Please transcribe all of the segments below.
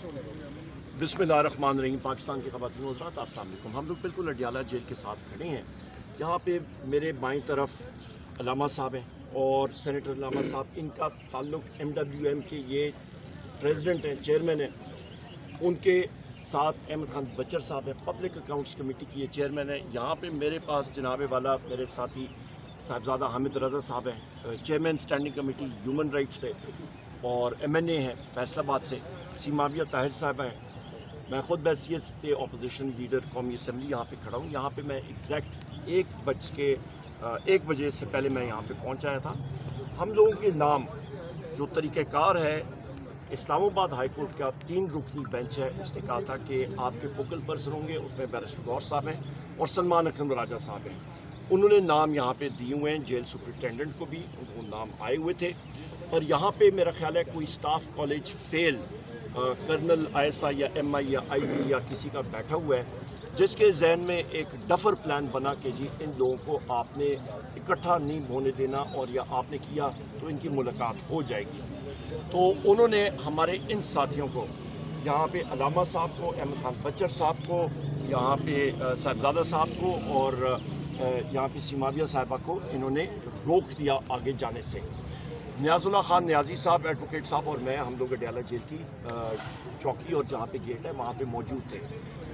बिस्मिल्लाहिर्रहमानिर्रहीम। पाकिस्तान की ख़वातीन हज़रात, अस्सलाम वालेकुम। हम लोग बिल्कुल अडियाला जेल के साथ खड़े हैं। यहाँ पे मेरे बाईं तरफ अलामा साहब हैं और सेनेटर अलामा साहब, इनका ताल्लुक MWM के ये प्रेसिडेंट हैं, चेयरमैन हैं। उनके साथ अहमद खान बचर साहब हैं, पब्लिक अकाउंट्स कमेटी की ये चेयरमैन है। यहाँ पे मेरे पास जनाब वाला मेरे साथी साहिबजादा हामिद रज़ा साहब हैं, chairman standing committee human rights पे, और MNA हैं फैसलाबाद से सीमाबिया ताहिर साहब हैं। मैं ख़ुद बैसियत अपोजिशन लीडर कौमी असम्बली यहाँ पे खड़ा हूँ। यहाँ पे मैं एग्जैक्ट 1 बजे से पहले मैं यहाँ पे पहुँच आया था। हम लोगों के नाम जो तरीक़ाकार है, इस्लामाबाद हाई कोर्ट का 3 रुकनी बेंच है, उसने कहा था कि आपके फोकल पर्सन होंगे, उसमें बैरिस्टर गौर साहब हैं और सलमान अकरम राजा साहब हैं। उन्होंने नाम यहाँ पे दिए हुए हैं, जेल सुपरिटेंडेंट को भी वो नाम आए हुए थे। और यहाँ पे मेरा ख्याल है कोई staff college fail colonel ISI या MI या IB या किसी का बैठा हुआ है, जिसके जहन में एक डफर प्लान बना के जी इन लोगों को आपने इकट्ठा नहीं होने देना, और या आपने किया तो इनकी मुलाकात हो जाएगी। तो उन्होंने हमारे इन साथियों को, यहाँ पे अलामा साहब को, अहमद खान बचर साहब को, यहाँ पे साहिबजादा साहब को और यहाँ पे सीमाबिया साहिबा को इन्होंने रोक दिया आगे जाने से। नियाज़ुल्लाह खान नियाज़ी साहब, एडवोकेट साहब और मैं, हम लोग अडियाला जेल की चौकी और जहाँ पे गेट है वहाँ पे मौजूद थे।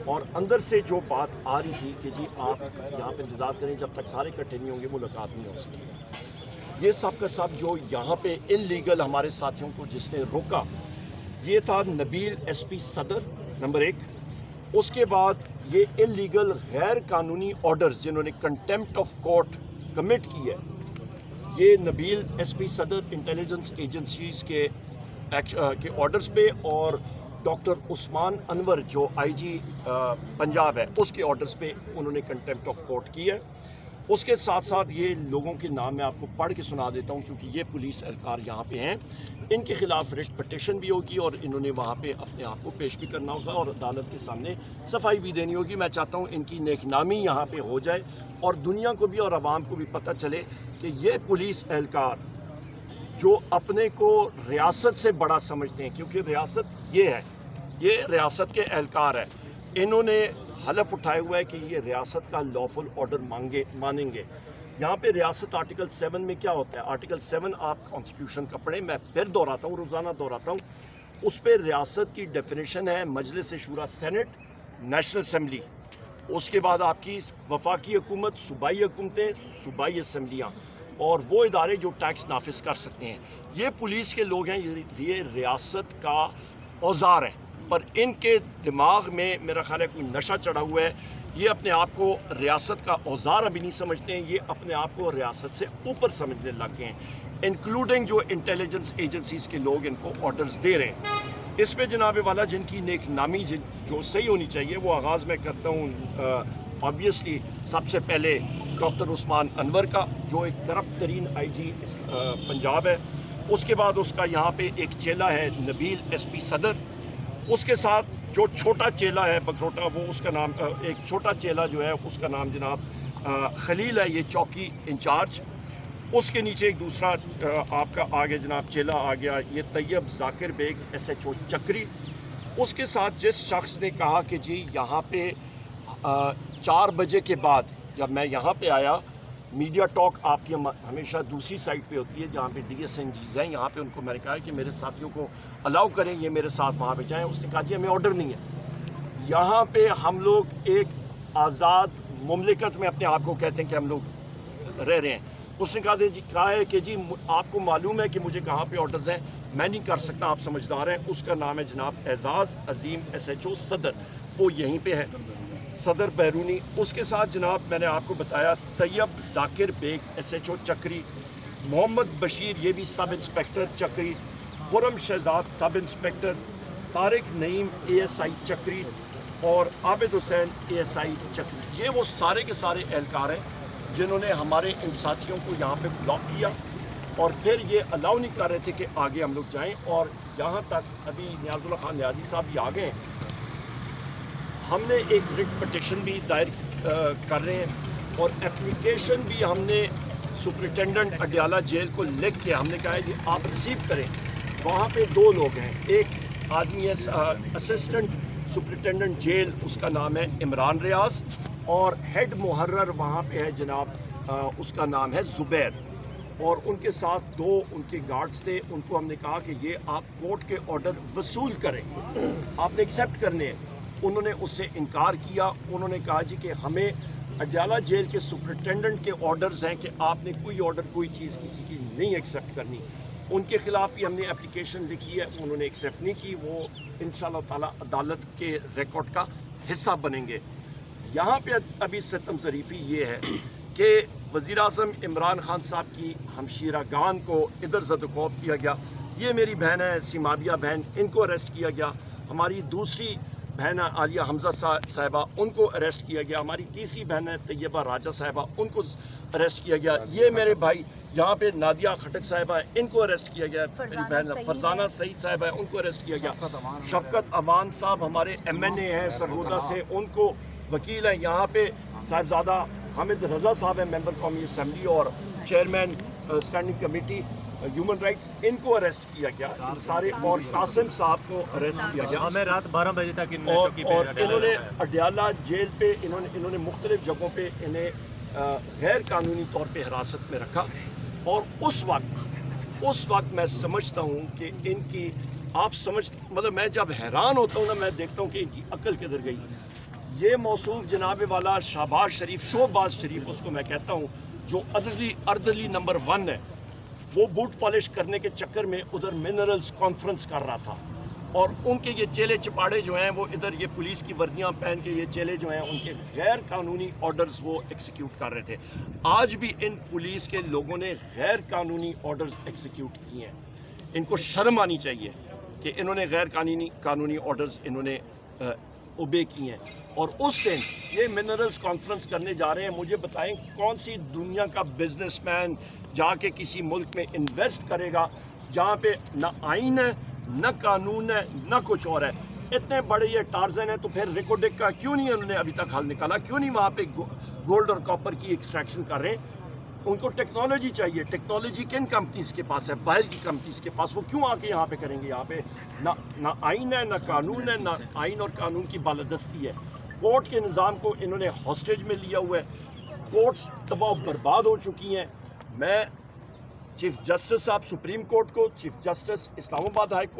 और अंदर से जो बात आ रही थी कि जी आप यहाँ पे इंतज़ार करें, जब तक सारे इकट्ठे नहीं होंगे मुलाकात नहीं हो सकेगी। ये सब का सब जो यहाँ पे इनलीगल हमारे साथियों को जिसने रोका, ये था नबील SP सदर नंबर 1। उसके बाद ये इनलीगल गैर कानूनी ऑर्डर्स जिन्होंने कंटेम्प्ट ऑफ कोर्ट कमिट की है, ये नबील SP सदर इंटेलिजेंस एजेंसीज के ऑर्डर्स पे और डॉक्टर उस्मान अनवर जो IG पंजाब है उसके ऑर्डर्स पे उन्होंने कंटेम्प्ट ऑफ कोर्ट की है। उसके साथ साथ ये लोगों के नाम मैं आपको पढ़ के सुना देता हूँ, क्योंकि ये पुलिस एहलकार यहाँ पे हैं। इनके खिलाफ रिट पटिशन भी होगी और इन्होंने वहाँ पे अपने आप को पेश भी करना होगा और अदालत के सामने सफाई भी देनी होगी। मैं चाहता हूँ इनकी नेकनामी यहाँ पे हो जाए और दुनिया को भी और आवाम को भी पता चले कि ये पुलिस एहलकार जो अपने को रियासत से बड़ा समझते हैं, क्योंकि रियासत ये है, ये रियासत के एहलकार है, इन्होंने हलफ उठाए हुआ है कि ये रियासत का लॉफुल ऑर्डर मानेंगे। यहाँ पे रियासत आर्टिकल 7 में क्या होता है, आर्टिकल 7 आप कॉन्स्टिट्यूशन का पढ़ें, मैं फिर दोहराता हूँ, रोज़ाना दोहराता हूँ। उस पर रियासत की डेफिनेशन है मजलिस शूरा सेनेट, नेशनल असम्बली, उसके बाद आपकी वफाकी हुकूमत, सूबाई हुकूमतें, सूबाई असम्बलियाँ और वो इदारे जो टैक्स नाफिज कर सकते हैं। ये पुलिस के लोग हैं, ये रियासत का औजार है, पर इनके दिमाग में मेरा ख्याल है कोई नशा चढ़ा हुआ है। ये अपने आप को रियासत का औजार अभी नहीं समझते हैं, ये अपने आप को रियासत से ऊपर समझने लग गए हैं, इंक्लूडिंग जो इंटेलिजेंस एजेंसीज के लोग इनको ऑर्डर्स दे रहे हैं। इस पे जनाब वाला जिनकी नेक नामी जो सही होनी चाहिए, वो आगाज़ मैं करता हूँ ऑब्वियसली सबसे पहले डॉक्टर उस्मान अनवर का, जो एक करप्ट तरीन IG पंजाब है। उसके बाद उसका यहाँ पे एक चेला है नबील SP सदर। उसके साथ जो छोटा चेला है बकरोटा, वो उसका नाम एक छोटा चेला जो है उसका नाम जनाब खलील है, ये चौकी इंचार्ज। उसके नीचे एक दूसरा आपका आगे जनाब चेला आ गया, ये तैयब जाकिर बेग SHO चक्री। उसके साथ जिस शख्स ने कहा कि जी यहाँ पे 4 बजे के बाद जब मैं यहाँ पे आया, मीडिया टॉक आपकी हमेशा दूसरी साइड पे होती है जहाँ पे DSNGs हैं, यहाँ पे उनको मैंने कहा कि मेरे साथियों को अलाउ करें, ये मेरे साथ वहाँ पे जाएं। उसने कहा जी हमें ऑर्डर नहीं है। यहाँ पे हम लोग एक आज़ाद मुमलिकत में अपने आप को कहते हैं कि हम लोग रह रहे हैं। उसने कहा है कि जी आपको मालूम है कि मुझे कहाँ पे ऑर्डर्स हैं, मैं नहीं कर सकता, आप समझदार हैं। उसका नाम है जनाब एजाज़ अजीम SHO सदर, वो यहीं पे है, सदर बैरूनी। उसके साथ जनाब मैंने आपको बताया तैयब जाकिर बेग SHO चक्री, मोहम्मद बशीर ये भी सब इंस्पेक्टर चक्री, Khurram Shahzad sub inspector, Tariq Naeem ASI चक्री और आबिद हुसैन ASI चक्री। ये वो सारे के सारे एहलकार हैं जिन्होंने हमारे इन साथियों को यहाँ पे ब्लॉक किया और फिर ये अलाउ नहीं कर रहे थे कि आगे हम लोग जाएं। और यहाँ तक अभी नियाज़ुल्लाह खान नियाज़ी साहब भी आ गए हैं, हमने एक रिट पटिशन भी दायर कर रहे हैं और एप्लीकेशन भी हमने सुपरिटेंडेंट अडियाला जेल को लिख के हमने कहा है कि आप रिसीव करें। वहाँ पे 2 लोग हैं, एक آدمی ہے اسسٹنٹ سپرنٹینڈنٹ جیل، اس کا نام ہے عمران ریاض، اور ہیڈ محرر وہاں پہ ہے جناب اس کا نام ہے زبیر، اور ان کے ساتھ 2 ان کے گارڈز تھے. ان کو ہم نے کہا کہ یہ آپ کورٹ کے آرڈر وصول کریں، آپ نے ایکسیپٹ کرنے ہیں. انہوں نے اس سے انکار کیا. انہوں نے کہا جی کہ ہمیں اڈیالہ جیل کے سپرنٹینڈنٹ کے آرڈرز ہیں کہ آپ نے کوئی آرڈر کوئی چیز کسی کی نہیں ایکسیپٹ کرنی. ان کے خلاف بھی ہم نے اپلیکیشن لکھی ہے، انہوں نے ایکسیپٹ نہیں کی. وہ انشاءاللہ تعالی عدالت کے ریکارڈ کا حصہ بنیں گے. یہاں پہ ابھی ستم ظریفی یہ ہے کہ وزیر اعظم عمران خان صاحب کی ہمشیرہ گان کو ادھر زدوکوب کیا گیا. یہ میری بہن ہے سیمابیہ بہن، ان کو اریسٹ کیا گیا. ہماری دوسری بہن ہے عالیہ حمزہ صاحبہ، ان کو اریسٹ کیا گیا. ہماری تیسری بہن ہے طیبہ راجہ صاحبہ، ان کو اریسٹ کیا گیا. یہ میرے بھائی یہاں پہ نادیہ خٹک صاحبہ ہے، ان کو اریسٹ کیا گیا. میری بہن فرزانہ سعید صاحبہ ہے، ان کو اریسٹ کیا گیا. شفقت امان صاحب ہمارے MNA ہیں سرگودا سے، ان کو وکیل ہیں. یہاں پہ صاحبزادہ حامد رضا صاحب ہیں، ممبر قومی اسمبلی اور chairman standing committee human rights, ان کو اریسٹ کیا گیا سارے. اور قاسم صاحب کو اریسٹ کیا گیا. ہمیں رات 12 بجے تک اور انہوں نے اڈیالہ جیل پہ انہوں نے مختلف جگہوں پہ انہیں غیر قانونی طور پہ حراست میں رکھا. اور اس وقت میں سمجھتا ہوں کہ ان کی مطلب میں جب حیران ہوتا ہوں نا، میں دیکھتا ہوں کہ ان کی عقل کدھر گئی. یہ موصوف جناب والا شہباز شریف اس کو میں کہتا ہوں، جو اردلی نمبر 1 ہے، وہ بوٹ پالش کرنے کے چکر میں ادھر منرلز کانفرنس کر رہا تھا. اور ان کے یہ چیلے چپاڑے جو ہیں وہ ادھر یہ پولیس کی وردیاں پہن کے یہ چیلے جو ہیں ان کے غیر قانونی آرڈرز وہ ایکسیکیوٹ کر رہے تھے. آج بھی ان پولیس کے لوگوں نے غیر قانونی آرڈرز ایکسیکیوٹ کیے ہیں. ان کو شرم آنی چاہیے کہ انہوں نے غیر قانونی آرڈرز انہوں نے اوبے کی ہیں. اور اس دن یہ منرلز کانفرنس کرنے جا رہے ہیں. مجھے بتائیں کون سی دنیا کا بزنس مین جا کے کسی ملک میں انویسٹ کرے گا جہاں پہ نہ آئین ہے، نہ قانون ہے، نہ کچھ اور ہے. اتنے بڑے یہ ٹارزن ہیں، تو پھر ریکوڈک کا کیوں نہیں انہوں نے ابھی تک حل نکالا؟ کیوں نہیں وہاں پہ گولڈ اور کاپر کی ایکسٹریکشن کر رہے ہیں؟ ان کو ٹیکنالوجی چاہیے. ٹیکنالوجی کن کمپنیز کے پاس ہے؟ باہر کی کمپنیز کے پاس. وہ کیوں آ کے یہاں پہ کریں گے؟ یہاں پہ نہ آئین ہے، نہ قانون ہے، نہ آئین اور قانون کی بالادستی ہے. کورٹ کے نظام کو انہوں نے ہاسٹیج میں لیا ہوا ہے. کورٹس تباہ و برباد ہو چکی ہیں. میں چیف جسٹس صاحب سپریم کورٹ کو، چیف جسٹس اسلام آباد ہائی کورٹ